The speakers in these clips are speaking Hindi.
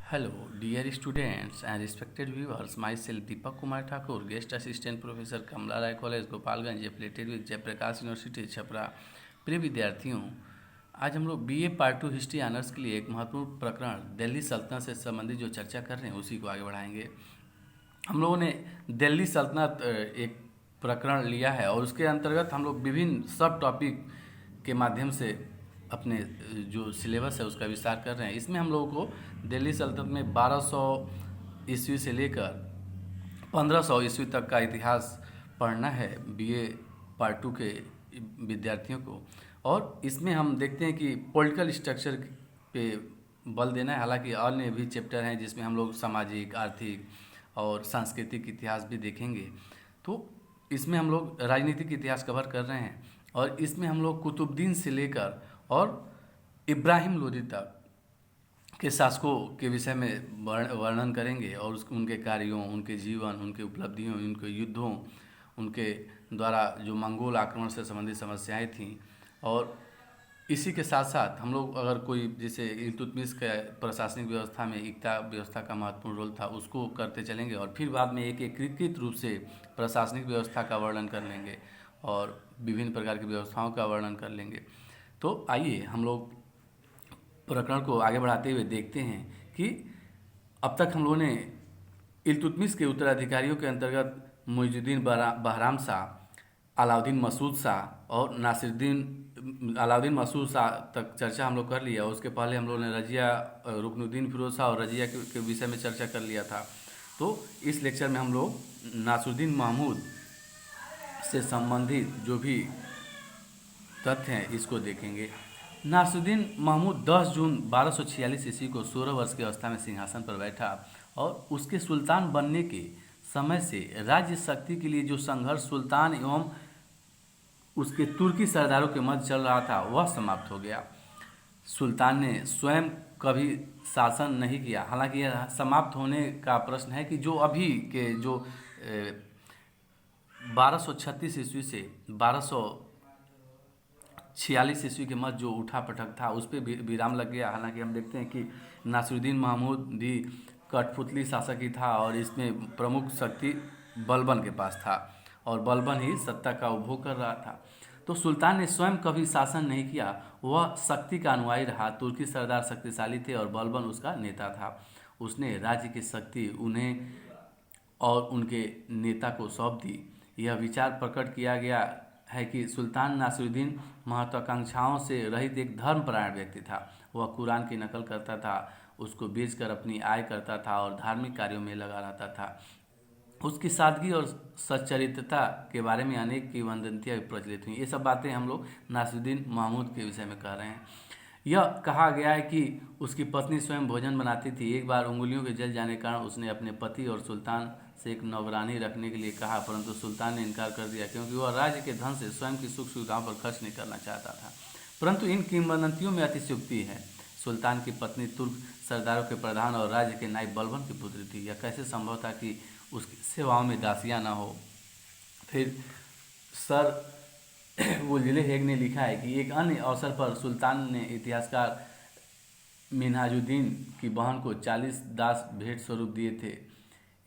Hello, dear students and respected viewers. Myself Deepak Kumar Thakur, guest assistant professor Kamla Rai College, Gopalganj, affiliated with Jayaprakash university Chhapra. प्रिय विद्यार्थियों, आज हम लोग बीए पार्ट 2 हिस्ट्री ऑनर्स के लिए एक महत्वपूर्ण प्रकरण दिल्ली सल्तनत से संबंधित जो चर्चा कर रहे हैं उसी को आगे बढ़ाएंगे। हम लोगों ने दिल्ली सल्तनत एक प्रकरण लिया है और उसके अंतर्गत हम लोग विभिन्न सब टॉपिक के माध्यम से अपने जो सिलेबस है उसका विस्तार कर रहे हैं। इसमें हम लोगों को दिल्ली सल्तनत में 1200 ईस्वी से लेकर 1500 ईस्वी तक का इतिहास पढ़ना है बीए पार्ट 2 के विद्यार्थियों को। और इसमें हम देखते हैं कि पॉलिटिकल स्ट्रक्चर पे बल देना है, हालांकि अन्य भी चैप्टर हैं जिसमें हम लोग सामाजिक, आर्थिक और सांस्कृतिक इतिहास भी देखेंगे। तो इसमें हम लोग राजनीतिक इतिहास कवर कर रहे हैं और इसमें हम लोग कुतुबुद्दीन से लेकर और इब्राहिम लोदी तक के शासकों के विषय में वर्णन करेंगे और उनके कार्यों, उनके जीवन, उनके उपलब्धियों, उनके युद्धों, उनके द्वारा जो मंगोल आक्रमण से संबंधित समस्याएं थीं। और इसी के साथ साथ हम लोग अगर कोई जैसे इल्तुतमिश के प्रशासनिक व्यवस्था में इक्ता व्यवस्था का महत्वपूर्ण रोल था उसको करते चलेंगे और फिर बाद में एक एकीकृत रूप से प्रशासनिक व्यवस्था का वर्णन कर लेंगे और विभिन्न प्रकार की व्यवस्थाओं का वर्णन कर लेंगे। तो आइए हम लोग प्रकरण को आगे बढ़ाते हुए देखते हैं कि अब तक हम लोगों ने इल्तुतमिश के उत्तराधिकारियों के अंतर्गत मुइजुद्दीन बहराम शाह, अलाउद्दीन मसूद शाह और अलाउद्दीन मसूद शाह तक चर्चा हम लोग कर लिया। उसके पहले हम लोगों ने रजिया, रुकनुद्दीन फिरोज शाह और रजिया के विषय में चर्चा कर लिया था। तो इस लेक्चर में हम लोग नासिरुद्दीन महमूद से संबंधित जो भी तथ्य हैं इसको देखेंगे। नासिरुद्दीन महमूद 10 जून 1246 ईस्वी को 16 वर्ष की अवस्था में सिंहासन पर बैठा और उसके सुल्तान बनने के समय से राज्य शक्ति के लिए जो संघर्ष सुल्तान एवं उसके तुर्की सरदारों के मध्य चल रहा था वह समाप्त हो गया। सुल्तान ने स्वयं कभी शासन नहीं किया। हालांकि यह समाप्त होने का प्रश्न है कि जो अभी के जो 1236 ईस्वी से 1246 ईस्वी के मध्य जो उठा पटक था उस पर विराम लग गया। हालांकि हम देखते हैं कि नासिरुद्दीन महमूद भी कठपुतली शासक ही था और इसमें प्रमुख शक्ति बलबन के पास था और बलबन ही सत्ता का उपभोग कर रहा था। तो सुल्तान ने स्वयं कभी शासन नहीं किया, वह शक्ति का अनुयायी रहा। तुर्की सरदार शक्तिशाली थे और बलबन उसका नेता था। उसने राज्य की शक्ति उन्हें और उनके नेता को सौंप दी। यह विचार प्रकट किया गया है कि सुल्तान नासिरुद्दीन महत्वाकांक्षाओं से रहित एक धर्मपरायण व्यक्ति था। वह कुरान की नकल करता था, उसको बेचकर अपनी आय करता था और धार्मिक कार्यों में लगा रहता था। उसकी सादगी और सच्चरित्रता के बारे में अनेक किंवदंतियाँ प्रचलित हुई। ये सब बातें हम लोग नासिरुद्दीन महमूद के विषय में कह रहे हैं। यह कहा गया है कि उसकी पत्नी स्वयं भोजन बनाती थी। एक बार उंगलियों के जल जाने के कारण उसने अपने पति और सुल्तान से एक नौकरानी रखने के लिए कहा, परंतु सुल्तान ने इनकार कर दिया क्योंकि वह राज्य के धन से स्वयं की सुख सुविधाओं पर खर्च नहीं करना चाहता था। परंतु इन किंवदंतियों में अतिशयोक्ति है। सुल्तान की पत्नी तुर्क सरदारों के प्रधान और राज्य के नायब बलबन की पुत्री थी। यह कैसे संभव था कि उसकी सेवाओं में दासियां न हो। फिर सर वुल्जले हेग ने लिखा है कि एक अन्य अवसर पर सुल्तान ने इतिहासकार मिन्हाजुद्दीन की बहन को 40 दास भेंट स्वरूप दिए थे।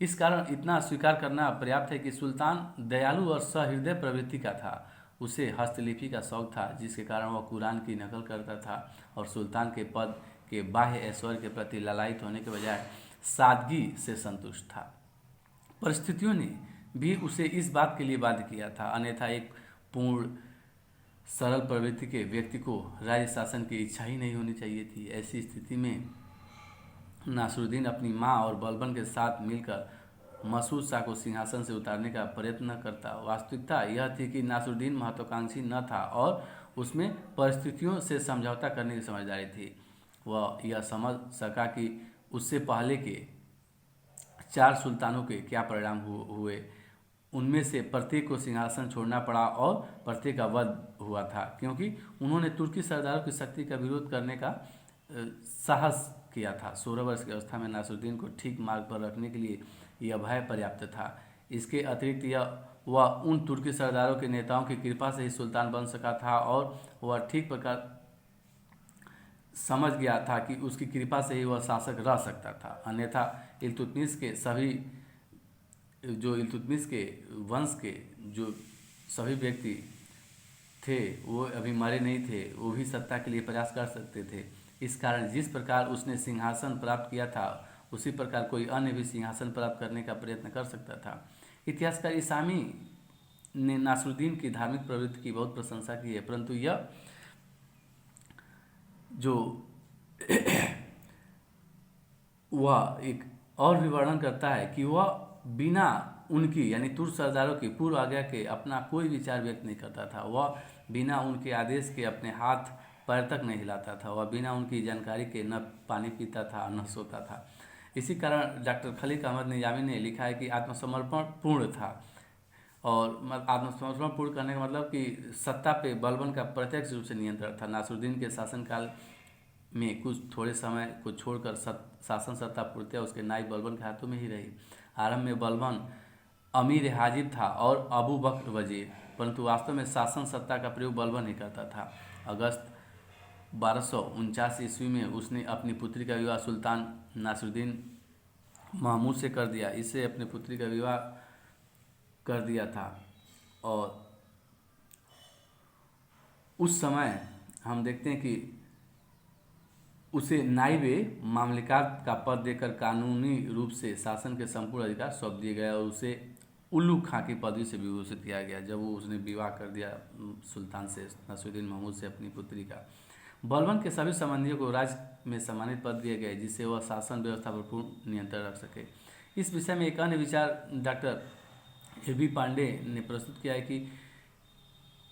इस कारण इतना स्वीकार करना पर्याप्त है कि सुल्तान दयालु और सहृदय प्रवृत्ति का था। उसे हस्तलिपि का शौक था जिसके कारण वह कुरान की नकल करता था और सुल्तान के पद के बाह्य ऐश्वर्य के प्रति लालायित होने के बजाय सादगी से संतुष्ट था। परिस्थितियों ने भी उसे इस बात के लिए बाध्य किया था, अन्यथा एक पूर्ण सरल प्रवृत्ति के व्यक्ति को राज्य शासन की इच्छा ही नहीं होनी चाहिए थी। ऐसी स्थिति में नासिरुद्दीन अपनी मां और बलबन के साथ मिलकर मसूद शाह को सिंहासन से उतारने का प्रयत्न करता। वास्तविकता यह थी कि नासिरुद्दीन महत्वाकांक्षी न था और उसमें परिस्थितियों से समझौता करने की समझदारी थी। वह यह समझ सका कि उससे पहले के 4 सुल्तानों के क्या परिणाम हुए। उनमें से प्रत्येक को सिंहासन छोड़ना पड़ा और प्रत्येक का वध हुआ था क्योंकि उन्होंने तुर्की सरदारों की शक्ति का विरोध करने का साहस किया था। 16 वर्ष की अवस्था में नासिरुद्दीन को ठीक मार्ग पर रखने के लिए यह भय पर्याप्त था। इसके अतिरिक्त वह उन तुर्की सरदारों के नेताओं की कृपा से ही सुल्तान बन सका था और वह ठीक प्रकार समझ गया था कि उसकी कृपा से ही वह शासक रह सकता था, अन्यथा इल्तुतमिश के सभी जो इल्तुतमिश के वंश के जो सभी व्यक्ति थे वो अभी मरे नहीं थे, वो भी सत्ता के लिए प्रयास कर सकते थे। इस कारण जिस प्रकार उसने सिंहासन प्राप्त किया था उसी प्रकार कोई अन्य भी सिंहासन प्राप्त करने का प्रयत्न कर सकता था। इतिहासकार इसामी ने नासरुद्दीन की धार्मिक प्रवृत्ति की बहुत प्रशंसा की है, परंतु यह जो वह एक और भी वर्णन करता है कि वह बिना उनकी यानी तुर्क सरदारों की पूर्व आज्ञा के अपना कोई विचार व्यक्त नहीं करता था। वह बिना उनके आदेश के अपने हाथ पैर तक नहीं हिलाता था। वह बिना उनकी जानकारी के न पानी पीता था न सोता था। इसी कारण डॉक्टर खलीक अहमद निजामी ने लिखा है कि आत्मसमर्पण पूर्ण था। और आत्मसमर्पण पूर्ण करने का मतलब कि सत्ता पे बलबन का प्रत्यक्ष रूप से नियंत्रण था। नासरुद्दीन के शासनकाल में कुछ थोड़े समय को छोड़कर शासन सत्ता पूर्णतः उसके नायब बलबन के हाथों में ही रही। आरंभ में बलबन अमीर हाजिब था और अबू बकर वजीर, परंतु वास्तव में शासन सत्ता का प्रयोग बलबन ही करता था। अगस्त 1249 ईस्वी में उसने अपनी पुत्री का विवाह सुल्तान नासरुद्दीन महमूद से कर दिया। इससे अपनी पुत्री का विवाह कर दिया था और उस समय हम देखते हैं कि उसे नाइबे मामलिकात का पद देकर कानूनी रूप से शासन के संपूर्ण अधिकार सौंप दिए गए और उसे उल्लू खां की पदवी से विभूषित किया गया जब वो उसने विवाह कर दिया सुल्तान से, नासरुद्दीन महमूद से अपनी पुत्री का। बलबन के सभी संबंधियों को राज्य में सम्मानित पद दिए गए जिससे वह शासन व्यवस्था पर पूर्ण नियंत्रण रख सके। इस विषय में एक अन्य विचार डॉक्टर ए.बी. पांडे ने प्रस्तुत किया है कि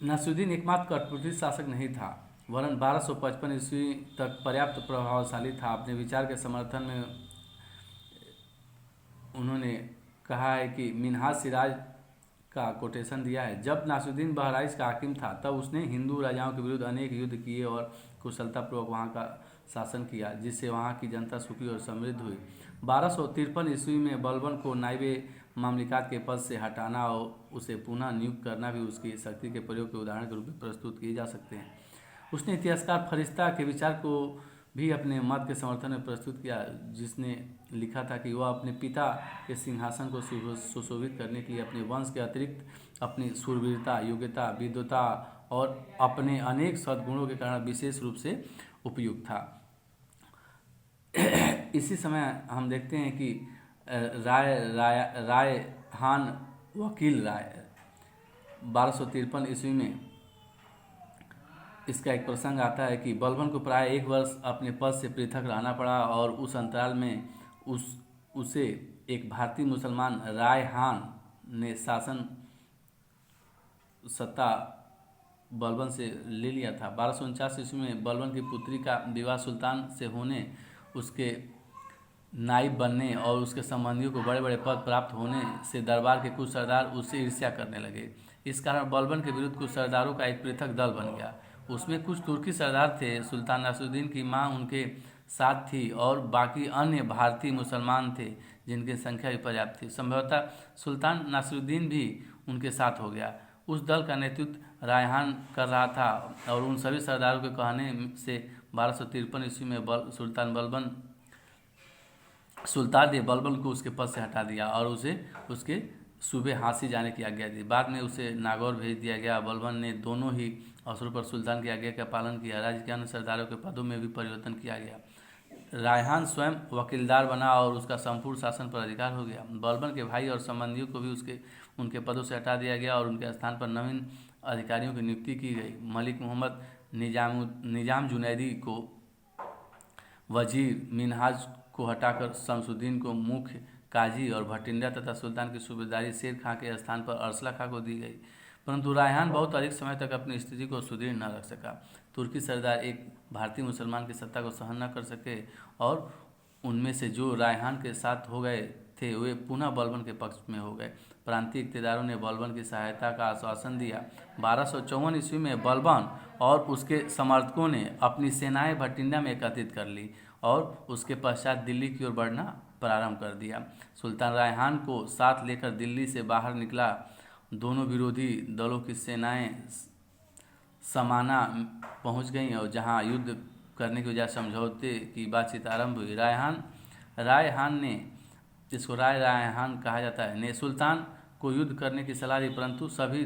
नासरुद्दीन एकमात्र कठपुतली शासक नहीं था, वरन 1255 ईस्वी तक पर्याप्त प्रभावशाली था। अपने विचार के समर्थन में उन्होंने कहा है कि मिनहाज सिराज का कोटेशन दिया है, जब नासरुद्दीन बहराइच का हाकिम था तब उसने हिंदू राजाओं के विरुद्ध अनेक युद्ध किए और कुशलतापूर्वक वहाँ का शासन किया, जिससे वहाँ की जनता सुखी और समृद्ध हुई। 1253 ईस्वी में बलबन को नाइबे मामलिकात के पद से हटाना और उसे पुनः नियुक्त करना भी उसकी शक्ति के प्रयोग के उदाहरण के रूप में प्रस्तुत किए जा सकते हैं। उसने इतिहासकार फरिश्ता के विचार को भी अपने मत के समर्थन में प्रस्तुत किया, जिसने लिखा था कि वह अपने पिता के सिंहासन को सुशोभित करने के लिए अपने वंश के अतिरिक्त अपनी शूरवीरता, योग्यता, विद्वता और अपने अनेक सद्गुणों के कारण विशेष रूप से उपयुक्त था। इसी समय हम देखते हैं कि रायहान वकील राय 1253 ईस्वी में इसका एक प्रसंग आता है कि बलबन को प्राय 1 वर्ष अपने पद से पृथक रहना पड़ा और उस अंतराल में उसे एक भारतीय मुसलमान रायहान ने शासन सत्ता बलबन से ले लिया था। 1249 ईस्वी में बलबन की पुत्री का विवाह सुल्तान से होने, उसके नाइब बनने और उसके संबंधियों को बड़े बड़े पद प्राप्त होने से दरबार के कुछ सरदार उससे ईर्ष्या करने लगे। इस कारण बलबन के विरुद्ध कुछ सरदारों का एक पृथक दल बन गया। उसमें कुछ तुर्की सरदार थे, सुल्तान नासरुद्दीन की मां उनके साथ थी और बाकी अन्य भारतीय मुसलमान थे जिनकी संख्या भी पर्याप्त थी। संभवतः सुल्तान नासरुद्दीन भी उनके साथ हो गया। उस दल का नेतृत्व रायहान कर रहा था और उन सभी सरदारों के कहने से 1253 ईस्वी में सुल्तान ने बलबन को उसके पद से हटा दिया और उसे उसके सूबे हांसी जाने की आज्ञा दी। बाद में उसे नागौर भेज दिया गया। बलबन ने दोनों ही अवसरों पर सुल्तान की आज्ञा का पालन किया। राज्य के अन्य सरदारों के पदों में भी परिवर्तन किया गया। रायहान स्वयं वकीलदार बना और उसका संपूर्ण शासन पर अधिकार हो गया। बलबन के भाई और संबंधियों को भी उनके पदों से हटा दिया गया और उनके स्थान पर नवीन अधिकारियों की नियुक्ति की गई। मलिक मोहम्मद निजाम जुनैदी को वजीर, मिनहाज को हटाकर शमसुद्दीन को मुख्य काजी और भटिंडा तथा सुल्तान की सूबेदारी शेर खां के स्थान पर अरसला खां को दी गई। परंतु रायहान बहुत अधिक समय तक अपनी स्थिति को सुदृढ़ न रख सका। तुर्की सरदार एक भारतीय मुसलमान की सत्ता को सहन न कर सके और उनमें से जो रायहान के साथ हो गए थे वे पुनः बलबन के पक्ष में हो गए। प्रांतीय इक़्तिदारों ने बलबन की सहायता का आश्वासन दिया। 1254 ईस्वी में बलबन और उसके समर्थकों ने अपनी सेनाएं भटिंडा में एकत्रित कर ली और उसके पश्चात दिल्ली की ओर बढ़ना प्रारंभ कर दिया। सुल्तान रायहान को साथ लेकर दिल्ली से बाहर निकला। दोनों विरोधी दलों की सेनाएं समाना पहुंच गईं और जहां युद्ध करने की वजह समझौते की बातचीत आरंभ हुई। राय हान ने, इसको राय हान कहा जाता है, ने सुल्तान को युद्ध करने की सलाह दी, परंतु सभी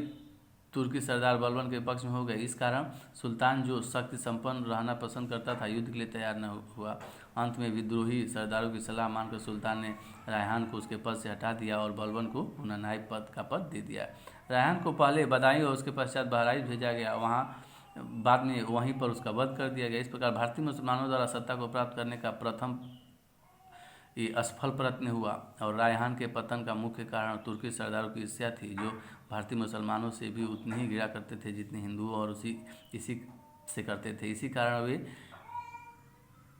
तुर्की सरदार बलबन के पक्ष में हो गए। इस कारण सुल्तान, जो शक्ति संपन्न रहना पसंद करता था, युद्ध के लिए तैयार न हुआ। अंत में विद्रोही सरदारों की सलाह मानकर सुल्तान ने रायहान को उसके पद से हटा दिया और बलबन को पुनः नायब पद का पद दे दिया। रायहान को पहले बदायूं और उसके पश्चात बहराइच भेजा गया, वहाँ बाद में वहीं पर उसका वध कर दिया गया। इस प्रकार भारतीय मुसलमानों द्वारा सत्ता को प्राप्त करने का प्रथम ये असफल प्रयत्न हुआ और रायहान के पतन का मुख्य कारण तुर्की सरदारों की ईर्ष्या थी, जो भारतीय मुसलमानों से भी उतनी ही घृणा करते थे जितने हिंदुओं और इसी से करते थे। इसी कारण वे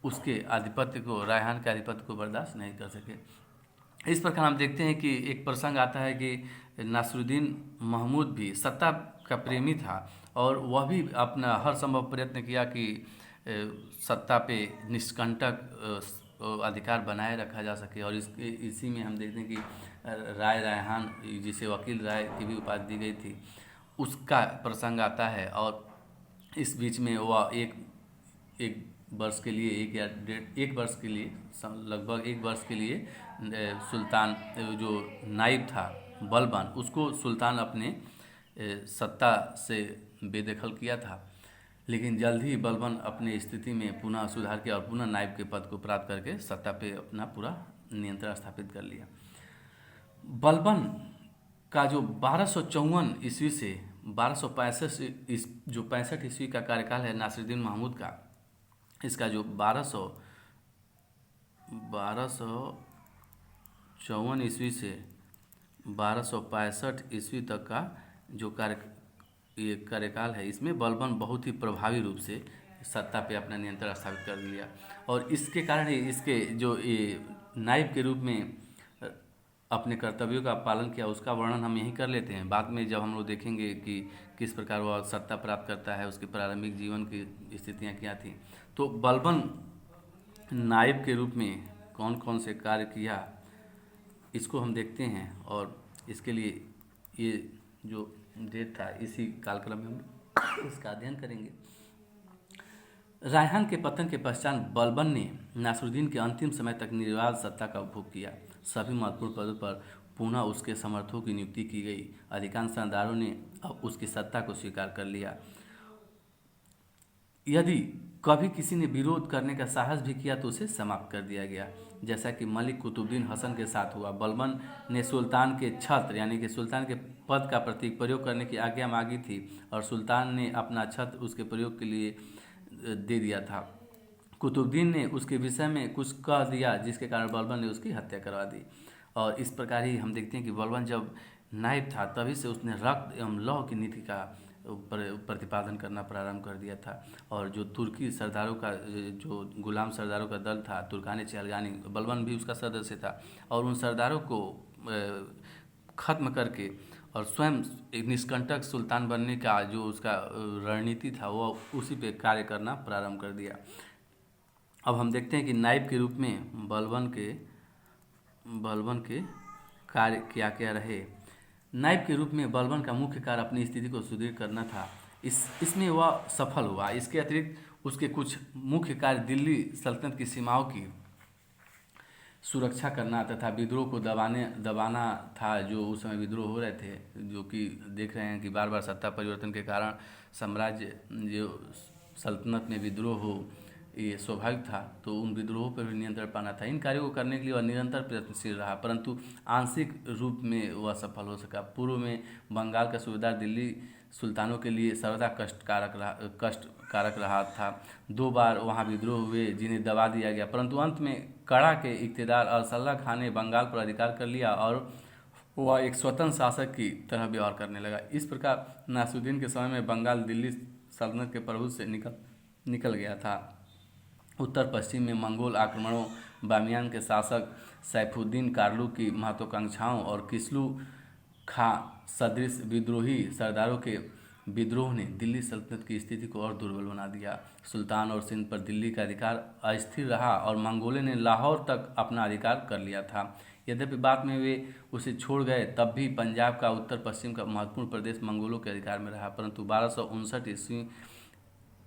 उसके आधिपत्य को, रायहान के आधिपत्य को बर्दाश्त नहीं कर सके। इस प्रकार हम देखते हैं कि एक प्रसंग आता है कि नासिरुद्दीन महमूद भी सत्ता का प्रेमी था और वह भी अपना हर संभव प्रयत्न किया कि सत्ता पे निष्कंटक अधिकार बनाए रखा जा सके। और इसी में हम देखते हैं कि रायहान, जिसे वकील राय की भी उपाधि दी गई थी, उसका प्रसंग आता है। और इस बीच में वह एक वर्ष के लिए, एक वर्ष के लिए, लगभग एक वर्ष के लिए सुल्तान, जो नाइब था बलबन, उसको सुल्तान अपने सत्ता से बेदखल किया था। लेकिन जल्द ही बलबन अपने स्थिति में पुनः सुधार किया और पुनः नायब के पद को प्राप्त करके सत्ता पे अपना पूरा नियंत्रण स्थापित कर लिया। बलबन का जो 1254 ईस्वी से 1265 जो 65 ईस्वी का कार्यकाल है नासिरुद्दीन महमूद का, इसका जो 1254 ईस्वी से 1265 ईस्वी तक का जो कार्यकाल है, इसमें बलबन बहुत ही प्रभावी रूप से सत्ता पे अपना नियंत्रण स्थापित कर लिया। और इसके कारण ही इसके जो नायब के रूप में अपने कर्तव्यों का पालन किया, उसका वर्णन हम यहीं कर लेते हैं। बाद में जब हम लोग देखेंगे कि किस प्रकार वह सत्ता प्राप्त करता है, उसके प्रारंभिक जीवन की स्थितियाँ क्या थी। तो बलबन नायब के रूप में कौन कौन से कार्य किया, इसको हम देखते हैं। और इसके लिए ये जो डेट था, इसी कालक्रम में हम इसका अध्ययन करेंगे। रायहान के पतन के पश्चात बलबन ने नासिरुद्दीन के अंतिम समय तक निर्विवाद सत्ता का उपभोग किया। सभी महत्वपूर्ण पदों पर पुनः उसके समर्थकों की नियुक्ति की गई। अधिकांश सरदारों ने अब उसकी सत्ता को स्वीकार कर लिया। यदि कभी किसी ने विरोध करने का साहस भी किया तो उसे समाप्त कर दिया गया, जैसा कि मलिक कुतुबुद्दीन हसन के साथ हुआ। बलबन ने सुल्तान के छत्र, यानी कि सुल्तान के पद का प्रतीक प्रयोग करने की आज्ञा मांगी थी और सुल्तान ने अपना छत्र उसके प्रयोग के लिए दे दिया था। कुतुबुद्दीन ने उसके विषय में कुछ कह दिया, जिसके कारण बलबन ने उसकी हत्या करवा दी। और इस प्रकार ही हम देखते हैं कि बलबन जब नायब था तभी से उसने रक्त एवं लौह की नीति का प्रतिपादन करना प्रारंभ कर दिया था। और जो तुर्की सरदारों का, जो गुलाम सरदारों का दल था, तुर्कानी चहलगानी, बलबन भी उसका सदस्य था, और उन सरदारों को ख़त्म करके और स्वयं एक निष्कंटक सुल्तान बनने का जो उसका रणनीति था, वो उसी पे कार्य करना प्रारंभ कर दिया। अब हम देखते हैं कि नायब के रूप में बलबन के कार्य क्या क्या रहे। नायब के रूप में बलबन का मुख्य कार्य अपनी स्थिति को सुदृढ़ करना था। इसमें वह सफल हुआ। इसके अतिरिक्त उसके कुछ मुख्य कार्य दिल्ली सल्तनत की सीमाओं की सुरक्षा करना तथा विद्रोह को दबाना था, जो उस समय विद्रोह हो रहे थे, जो कि देख रहे हैं कि बार बार सत्ता परिवर्तन के कारण साम्राज्य, जो सल्तनत में विद्रोह हो, ये स्वाभाविक था। तो उन विद्रोहों पर भी नियंत्रण पाना था। इन कार्यों को करने के लिए वह निरंतर प्रयत्नशील रहा, परंतु आंशिक रूप में वह सफल हो सका। पूर्व में बंगाल का सूबेदार दिल्ली सुल्तानों के लिए सर्वदा कष्टकारक रहा था। 2 बार वहाँ विद्रोह हुए जिन्हें दबा दिया गया, परंतु अंत में कड़ा के इक़्तिदार अरसल्ला खान ने बंगाल पर अधिकार कर लिया और वह एक स्वतंत्र शासक की तरह व्यवहार करने लगा। इस प्रकार नासिरुद्दीन के समय में बंगाल दिल्ली सल्तनत के प्रभुत्व से निकल गया था। उत्तर पश्चिम में मंगोल आक्रमणों, बामियान के शासक सैफुद्दीन कारलू की महत्वाकांक्षाओं और किस्लू खां सदृश विद्रोही सरदारों के विद्रोह ने दिल्ली सल्तनत की स्थिति को और दुर्बल बना दिया। सुल्तान और सिंध पर दिल्ली का अधिकार अस्थिर रहा और मंगोलों ने लाहौर तक अपना अधिकार कर लिया था। यद्यपि बाद में वे उसे छोड़ गए, तब भी पंजाब का उत्तर पश्चिम का महत्वपूर्ण प्रदेश मंगोलों के अधिकार में रहा। परंतु 1259 ईस्वी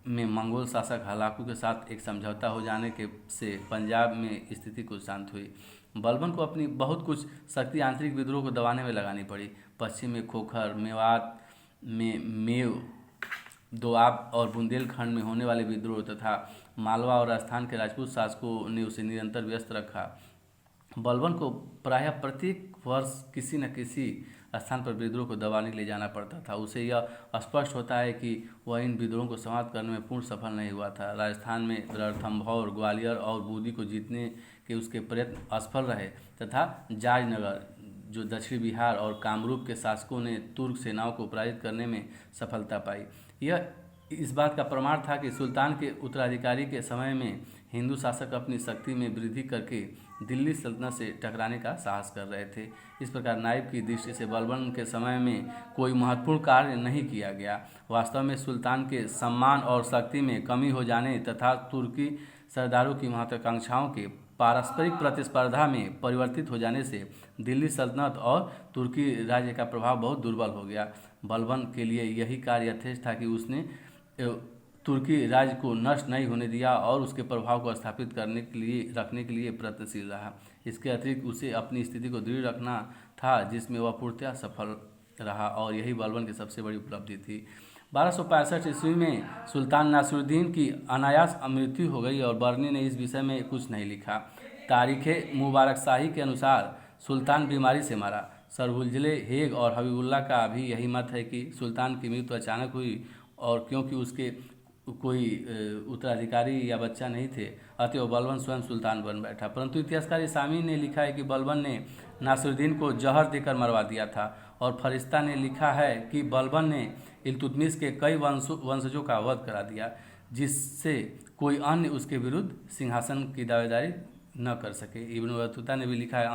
में मंगोल शासक हलाकू के साथ एक समझौता हो जाने के से पंजाब में स्थिति कुछ शांत हुई। बलबन को अपनी बहुत कुछ शक्ति आंतरिक विद्रोह को दबाने में लगानी पड़ी। पश्चिम में खोखर, मेवात में मेव, दोआब और बुंदेलखंड में होने वाले विद्रोह तथा मालवा और राजस्थान के राजपूत शासकों ने उसे निरंतर व्यस्त रखा। बलबन को प्रायः प्रत्येक वर्ष किसी न किसी स्थान पर विद्रोह को दबाने के लिए जाना पड़ता था। उसे यह स्पष्ट होता है कि वह इन विद्रोहों को समाप्त करने में पूर्ण सफल नहीं हुआ था। राजस्थान में रणथंभौर, ग्वालियर और बूंदी को जीतने के उसके प्रयत्न असफल रहे तथा जाजनगर, जो दक्षिण बिहार और कामरूप के शासकों ने तुर्क सेनाओं को पराजित करने में सफलता पाई। यह इस बात का प्रमाण था कि सुल्तान के उत्तराधिकारी के समय में हिंदू शासक अपनी शक्ति में वृद्धि करके दिल्ली सल्तनत से टकराने का साहस कर रहे थे। इस प्रकार नायब की दृष्टि से बलबन के समय में कोई महत्वपूर्ण कार्य नहीं किया गया। वास्तव में सुल्तान के सम्मान और शक्ति में कमी हो जाने तथा तुर्की सरदारों की महत्वाकांक्षाओं के पारस्परिक प्रतिस्पर्धा में परिवर्तित हो जाने से दिल्ली सल्तनत और तुर्की राज्य का प्रभाव बहुत दुर्बल हो गया। बलबन के लिए यही कार्य यथेष्ट था कि उसने तुर्की राज्य को नष्ट नहीं होने दिया और उसके प्रभाव को स्थापित रखने के लिए प्रयत्नशील रहा। इसके अतिरिक्त उसे अपनी स्थिति को दृढ़ रखना था, जिसमें वह पूर्णतः सफल रहा और यही बलबन की सबसे बड़ी उपलब्धि थी। 1265 ईस्वी में सुल्तान नासिरुद्दीन की अनायास मृत्यु हो गई और बर्नी ने इस विषय में कुछ नहीं लिखा। तारीख़ मुबारक शाही के अनुसार सुल्तान बीमारी से मरा। सरबुलजले, हेग और हबीबुल्लाह का भी यही मत है कि सुल्तान की मृत्यु अचानक हुई और क्योंकि उसके कोई उत्तराधिकारी या बच्चा नहीं थे, अतएव बलबन स्वयं सुल्तान बन बैठा। परंतु इतिहासकार सामी ने लिखा है कि बलबन ने नासिरुद्दीन को जहर देकर मरवा दिया था और फरिश्ता ने लिखा है कि बलबन ने इल्तुतमिश के कई वंशजों का वध करा दिया, जिससे कोई अन्य उसके विरुद्ध सिंहासन की दावेदारी न कर सके। इब्न बतूता ने भी लिखा है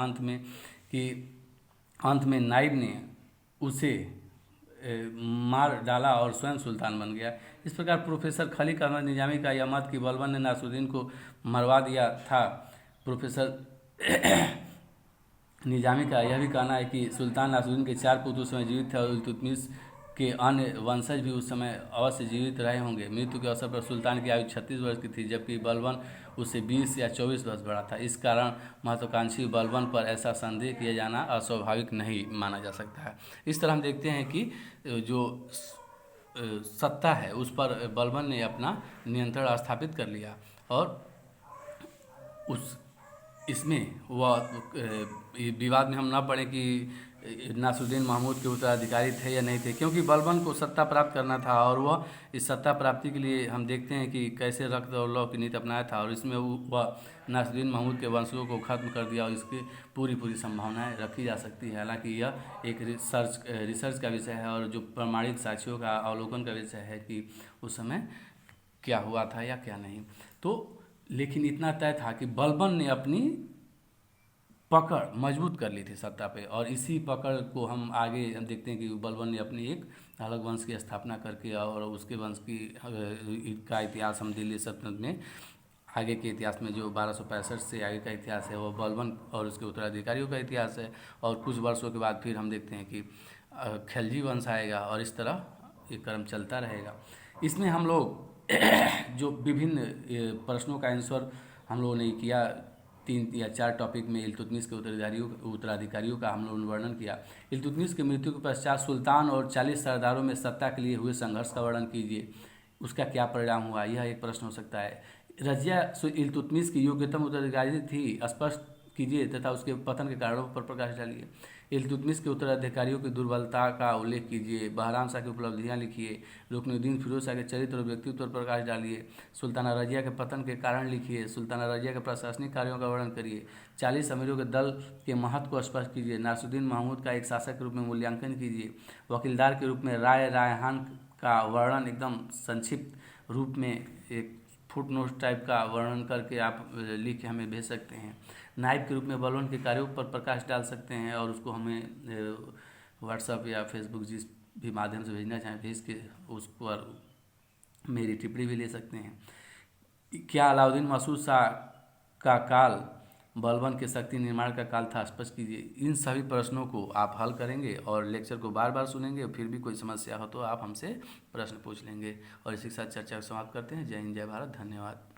अंत में नाइब ने उसे मार डाला और स्वयं सुल्तान बन गया। इस प्रकार प्रोफेसर खलीक अहमद निजामी का यह मत कि बलबन ने नासिरुद्दीन को मरवा दिया था। प्रोफेसर निजामी का यह भी कहना है कि सुल्तान नासिरुद्दीन के 4 पुत्र उस समय जीवित थे और इल्तुतमिश के अन्य वंशज भी उस समय अवश्य जीवित रहे होंगे। मृत्यु के अवसर पर सुल्तान की आयु 36 वर्ष की थी, जबकि बलबन उससे 20 या 24 वर्ष बड़ा था। इस कारण महत्वाकांक्षी बलबन पर ऐसा संदेह किया जाना अस्वाभाविक नहीं माना जा सकता है। इस तरह हम देखते हैं कि जो सत्ता है उस पर बलबन ने अपना नियंत्रण स्थापित कर लिया और इसमें वह विवाद में हम न पड़े कि नासिरुद्दीन महमूद के उत्तराधिकारी थे या नहीं थे, क्योंकि बलबन को सत्ता प्राप्त करना था और वह इस सत्ता प्राप्ति के लिए हम देखते हैं कि कैसे रक्त और लौ की नीति अपनाया था और इसमें वह नासिरुद्दीन महमूद के वंशजों को खत्म कर दिया और इसकी पूरी संभावनाएं रखी जा सकती है। हालांकि यह एक रिसर्च का विषय है और जो प्रमाणिक साक्ष्यों का अवलोकन का विषय है कि उस समय क्या हुआ था या क्या नहीं। तो लेकिन इतना तय था कि बलबन ने अपनी पकड़ मजबूत कर ली थी सत्ता पे और इसी पकड़ को हम आगे देखते हैं कि बलबन ने अपनी एक अलग वंश की स्थापना करके और उसके वंश का इतिहास हम दिल्ली सल्तनत में आगे के इतिहास में जो 1265 से आगे का इतिहास है वो बलबन और उसके उत्तराधिकारियों का इतिहास है। और कुछ वर्षों के बाद फिर हम देखते हैं कि खिलजी वंश आएगा और इस तरह ये क्रम चलता रहेगा। इसमें हम लोग जो विभिन्न प्रश्नों का आंसर हम लोगों ने किया, 3 या 4 टॉपिक में इल्तुतमिश के उत्तराधिकारियों का हम लोगों ने वर्णन किया। इल्तुतमिश की मृत्यु के पश्चात सुल्तान और 40 सरदारों में सत्ता के लिए हुए संघर्ष का वर्णन कीजिए, उसका क्या परिणाम हुआ, यह एक प्रश्न हो सकता है। रजिया इल्तुतमिश की योग्यतम उत्तराधिकारी थी, स्पष्ट कीजिए तथा उसके पतन के कारणों पर प्रकाश डालिए। इल्तुतमिश के उत्तराधिकारियों की दुर्बलता का उल्लेख कीजिए। बहराम शाह की उपलब्धियां लिखिए। रुकनुद्दीन फिरोज शाह के चरित्र और व्यक्तित्व पर प्रकाश डालिए। सुल्ताना रजिया के पतन के कारण लिखिए। सुल्ताना रजिया के प्रशासनिक कार्यों का वर्णन करिए। 40 अमीरों के दल के महत्व को स्पष्ट कीजिए। नासिरुद्दीन महमूद का एक शासक के रूप में मूल्यांकन कीजिए। वकीलदार के रूप में रायहान का वर्णन एकदम संक्षिप्त रूप में एक फुटनोट टाइप का वर्णन करके आप लिख के हमें भेज सकते हैं। नायब के रूप में बलबन के कार्यों पर प्रकाश डाल सकते हैं और उसको हमें व्हाट्सएप या फेसबुक जिस भी माध्यम से भेजना चाहें भेज के उस पर मेरी टिप्पणी भी ले सकते हैं। क्या अलाउद्दीन मसूद शाह का काल बलबन के शक्ति निर्माण का काल था, स्पष्ट कीजिए। इन सभी प्रश्नों को आप हल करेंगे और लेक्चर को बार बार सुनेंगे, फिर भी कोई समस्या हो तो आप हमसे प्रश्न पूछ लेंगे। और इसी के साथ चर्चा को समाप्त करते हैं। जय हिंद, जय भारत, धन्यवाद।